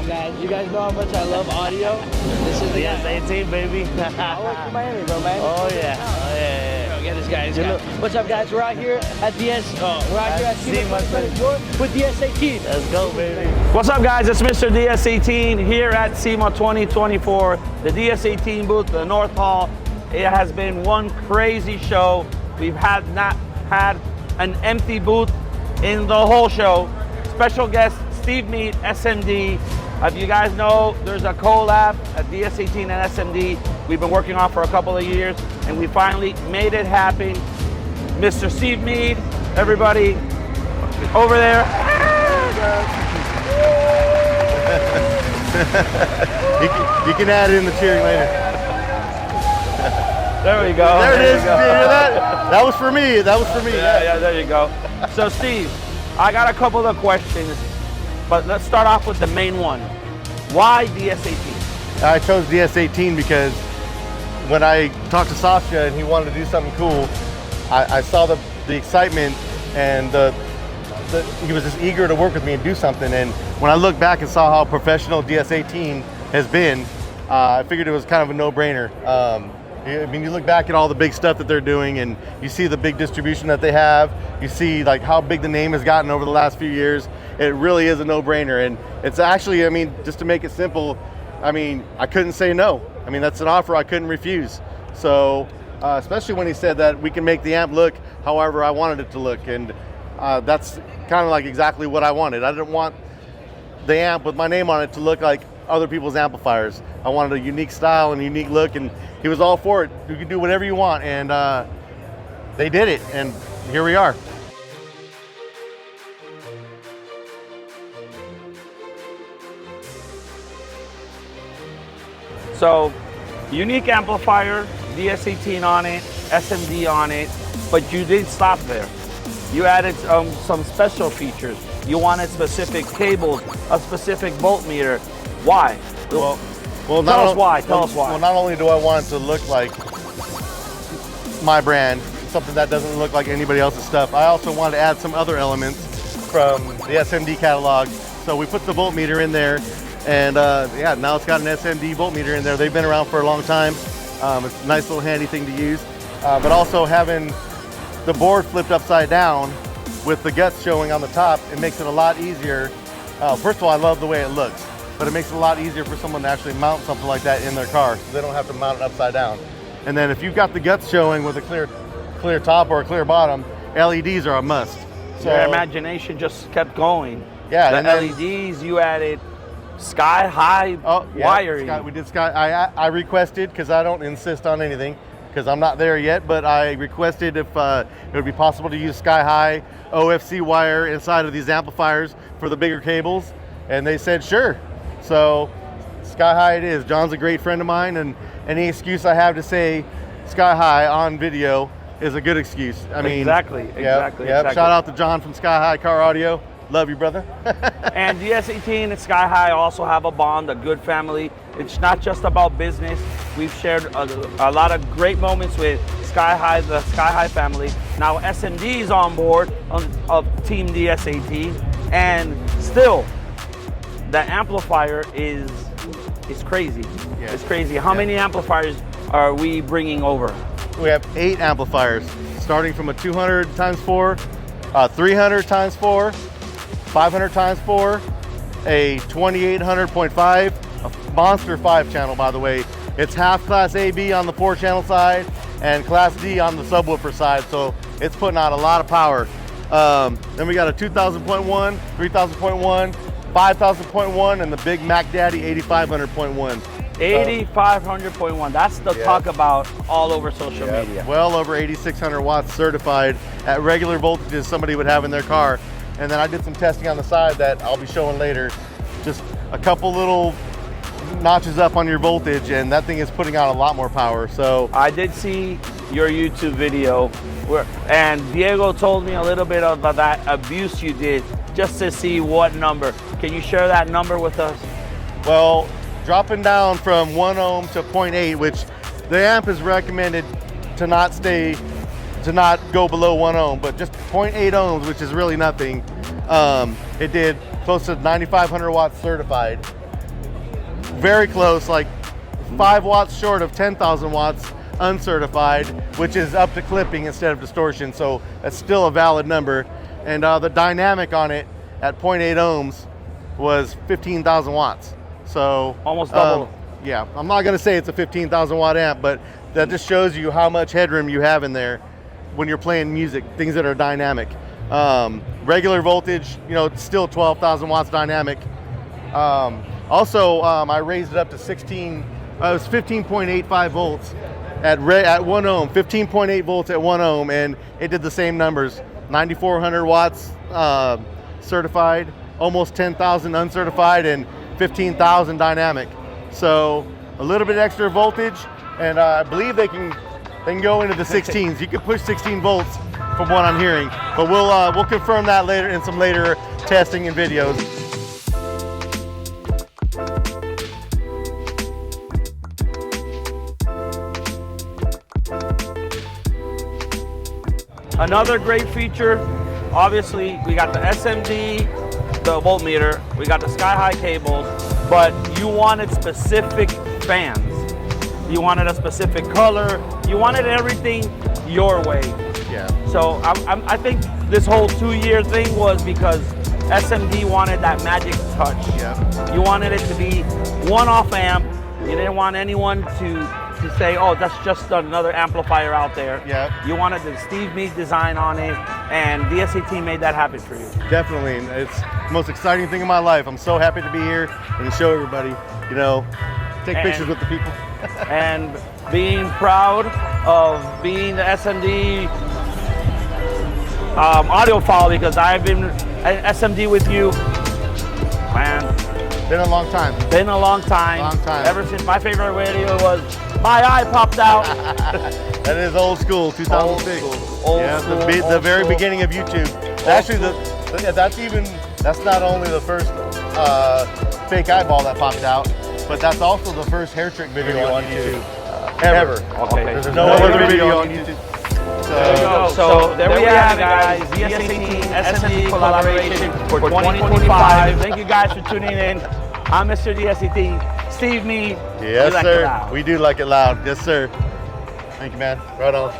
on, guys? You guys know how much I love audio? This is the DS18, baby. I work in Miami, bro, man. Oh, yeah. Oh, yeah. Get this guy. What's up, guys? We're out here at SEMA 2024 with DS18. Let's go, baby. What's up, guys? It's Mr. DS18 here at SEMA 2024, the DS18 booth, the North Hall. It has been one crazy show. We've not had an empty booth in the whole show. Special guest Steve Meade, SMD. If you guys know, there's a collab at DS18 and SMD we've been working on for a couple of years, and we finally made it happen. Mr. Steve Meade, everybody over there. You can add in the cheering later. There we go. There it is. Did you hear that? That was for me. That was for me. Yeah, there you go. So Steve, I got a couple of questions, but let's start off with the main one. Why DS18? I chose DS18 because when I talked to Sasha and he wanted to do something cool, I saw the excitement and he was just eager to work with me and do something. And when I look back and saw how professional DS18 has been, I figured it was kind of a no-brainer. I mean, you look back at all the big stuff that they're doing and you see the big distribution that they have. You see like how big the name has gotten over the last few years. It really is a no-brainer. And it's actually, I mean, just to make it simple, I mean, I couldn't say no. I mean, that's an offer I couldn't refuse. So, especially when he said that we can make the amp look however I wanted it to look. And that's kind of like exactly what I wanted. I didn't want the amp with my name on it to look like other people's amplifiers. I wanted a unique style and a unique look, and he was all for it. You can do whatever you want, and they did it, and here we are. So, unique amplifier, DS18 on it, SMD on it, but you didn't stop there. You added some special features. You wanted specific cables, a specific voltmeter. Why? Well, tell us why. Well, not only do I want it to look like my brand, something that doesn't look like anybody else's stuff, I also wanted to add some other elements from the SMD catalog. So we put the voltmeter in there, and yeah, now it's got an SMD voltmeter in there. They've been around for a long time. It's a nice little handy thing to use. But also having the board flipped upside down with the guts showing on the top, it makes it a lot easier. First of all, I love the way it looks, but it makes it a lot easier for someone to actually mount something like that in their car, so they don't have to mount it upside down. And then if you've got the guts showing with a clear top or a clear bottom, LEDs are a must. So your imagination just kept going. Yeah, the and then, LEDs, you added sky high wiring. We did sky. I requested, because I don't insist on anything, because I'm not there yet, but I requested if it would be possible to use sky high OFC wire inside of these amplifiers for the bigger cables, and they said sure. So sky high it is. John's a great friend of mine, and any excuse I have to say sky high on video is a good excuse. I mean, exactly. Shout out to John from Sky High Car Audio. Love you, brother. And DS18 and Sky High also have a bond, a good family. It's not just about business. We've shared a lot of great moments with Sky High, the Sky High family. Now SMD is on board of Team DS18, and still, the amplifier is crazy. Yeah. It's crazy. How many amplifiers are we bringing over? We have 8 amplifiers, starting from a 200x4, 300x4, 500x4, a 2800.5, a monster 5-channel, by the way. It's half Class AB on the 4-channel side and Class D on the subwoofer side, so it's putting out a lot of power. Then we got a 2000.1, 3000.1, 5000.1, and the big Mac Daddy 8500.1. 8500.1, that's the talk about all over social media. Well over 8600 watts certified at regular voltages somebody would have in their car. And then I did some testing on the side that I'll be showing later. Just a couple little notches up on your voltage, and that thing is putting out a lot more power. So I did see your YouTube video and Diego told me a little bit about that abuse you did just to see what number. Can you share that number with us? Well, dropping down from 1 ohm to 0.8, which the amp is recommended to not go below 1 ohm, but just 0.8 ohms, which is really nothing. It did close to 9,500 watts certified. very close, like 5 watts short of 10,000 watts uncertified, which is up to clipping instead of distortion. So that's still a valid number. And the dynamic on it at 0.8 ohms was 15,000 watts. So almost double. Yeah, I'm not gonna say it's a 15,000 watt amp, but that just shows you how much headroom you have in there when you're playing music, things that are dynamic. Regular voltage, you know, it's still 12,000 watts dynamic. Also, I raised it up to 16, it was 15.85 volts at 1 ohm, 15.8 volts at 1 ohm, and it did the same numbers, 9,400 watts certified, almost 10,000 uncertified, and 15,000 dynamic. So a little bit extra voltage, and I believe they can go into the 16s. You can push 16 volts from what I'm hearing, but we'll confirm that later in some later testing and videos. Another great feature, obviously, we got the SMD, the voltmeter, we got the sky-high cables, but you wanted specific fans. You wanted a specific color. You wanted everything your way. Yeah. So I think this whole 2-year thing was because SMD wanted that magic touch. Yeah. You wanted it to be one-off amp. You didn't want anyone to say, oh, that's just another amplifier out there. Yeah. You wanted the Steve Meade design on it, and DS18 made that happen for you. Definitely, and it's the most exciting thing in my life. I'm so happy to be here and to show everybody, you know, take pictures with the people. And being proud of being the SMD audiophile, because I've been at SMD with you, man. Been a long time. Been a long time. Long time. Ever since my favorite radio was My Eye Popped Out. That is old school, 2006. The very beginning of YouTube. Actually, that's not only the first fake eyeball that popped out, but that's also the first hair trick video on YouTube ever. Okay. There's no other video on YouTube. So there we have it, guys. DS18 SMD collaboration for 2025. Thank you guys for tuning in. I'm Mr. DS18, Steve Meade. Yes, sir. We do like it loud. Yes, sir. Thank you, man. Right on.